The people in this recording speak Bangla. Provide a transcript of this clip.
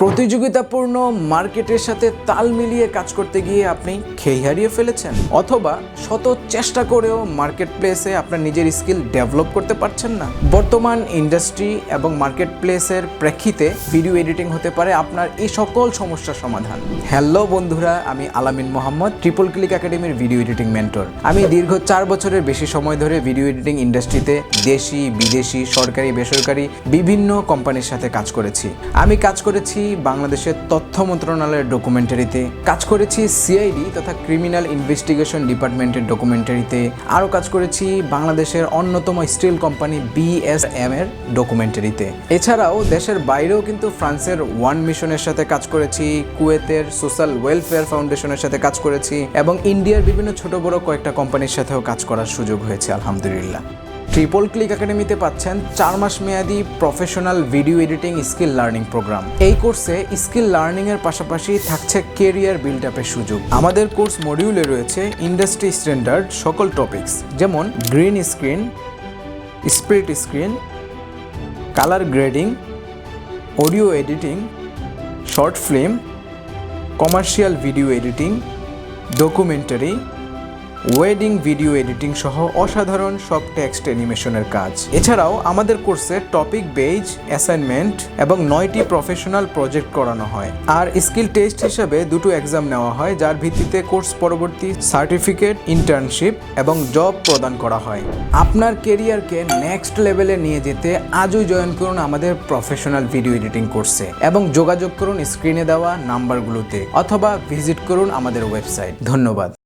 প্রতিযোগিতাপূর্ণ মার্কেটের সাথে তাল মিলিয়ে কাজ করতে গিয়ে আপনি খেই হারিয়ে ফেলেছেন, অথবা শত চেষ্টা করেও মার্কেট প্লেসে আপনার নিজের স্কিল ডেভেলপ করতে পারছেন না। বর্তমান ইন্ডাস্ট্রি এবং মার্কেট প্লেসের প্রেক্ষিতে ভিডিও এডিটিং হতে পারে আপনার এই সকল সমস্যার সমাধান। হ্যালো বন্ধুরা, আমি আলামিন মোহাম্মদ, ট্রিপল ক্লিক একাডেমির ভিডিও এডিটিং মেন্টর। আমি দীর্ঘ 4 বছরের বেশি সময় ধরে ভিডিও এডিটিং ইন্ডাস্ট্রিতে দেশি, বিদেশি, সরকারি, বেসরকারি বিভিন্ন কোম্পানির সাথে কাজ করেছি। আমি কাজ করেছি বাংলাদেশের তথ্য মন্ত্রণালয়ের ডকুমেন্টারিতে, কাজ করেছি সিআইডি তথা ক্রিমিনাল ইনভেস্টিগেশন ডিপার্টমেন্টের ডকুমেন্টারিতে, আরও কাজ করেছি বাংলাদেশের অন্যতম স্টিল কোম্পানি BSM এর ডকুমেন্টারিতে। এছাড়াও দেশের বাইরেও কিন্তু ফ্রান্সের ওয়ান মিশনের সাথে কাজ করেছি, কুয়েতের সোশ্যাল ওয়েলফেয়ার ফাউন্ডেশনের সাথে কাজ করেছি এবং ইন্ডিয়ার বিভিন্ন ছোট বড় কয়েকটা কোম্পানির সাথেও কাজ করার সুযোগ হয়েছে আলহামদুলিল্লাহ। ট্রিপল ক্লিক একাডেমিতে পাচ্ছেন 4 মাস মেয়াদী professional video editing skill learning program. এই কোর্সে স্কিল লার্নিং এর পাশাপাশি থাকছে কেরিয়ার বিল্ড আপের সুযোগ। আমাদের কোর্স মডিউলে রয়েছে ইন্ডাস্ট্রি স্ট্যান্ডার্ড সকল টপিকস, যেমন green screen, split screen, colour grading, audio editing, short film, commercial video editing, documentary, wedding video editing সহ অসাধারণ সব টেক্সট অ্যানিমেশনের কাজ। এছাড়াও আমাদের কোর্সে টপিক বেজ অ্যাসাইনমেন্ট এবং 9টি প্রফেশনাল প্রজেক্ট করানো হয়। আর স্কিল টেস্ট হিসেবে 2টো এক্সাম নেওয়া হয়, যার ভিত্তিতে কোর্স পরবর্তী সার্টিফিকেট, ইন্টার্নশিপ এবং জব প্রদান করা হয়। আপনার কেরিয়ারকে নেক্সট লেভেলে নিয়ে যেতে আজই জয়েন করুন আমাদের প্রফেশনাল ভিডিও এডিটিং কোর্সে এবং যোগাযোগ করুন স্ক্রিনে দেওয়া নাম্বারগুলোতে, অথবা ভিজিট করুন আমাদের ওয়েবসাইট। ধন্যবাদ।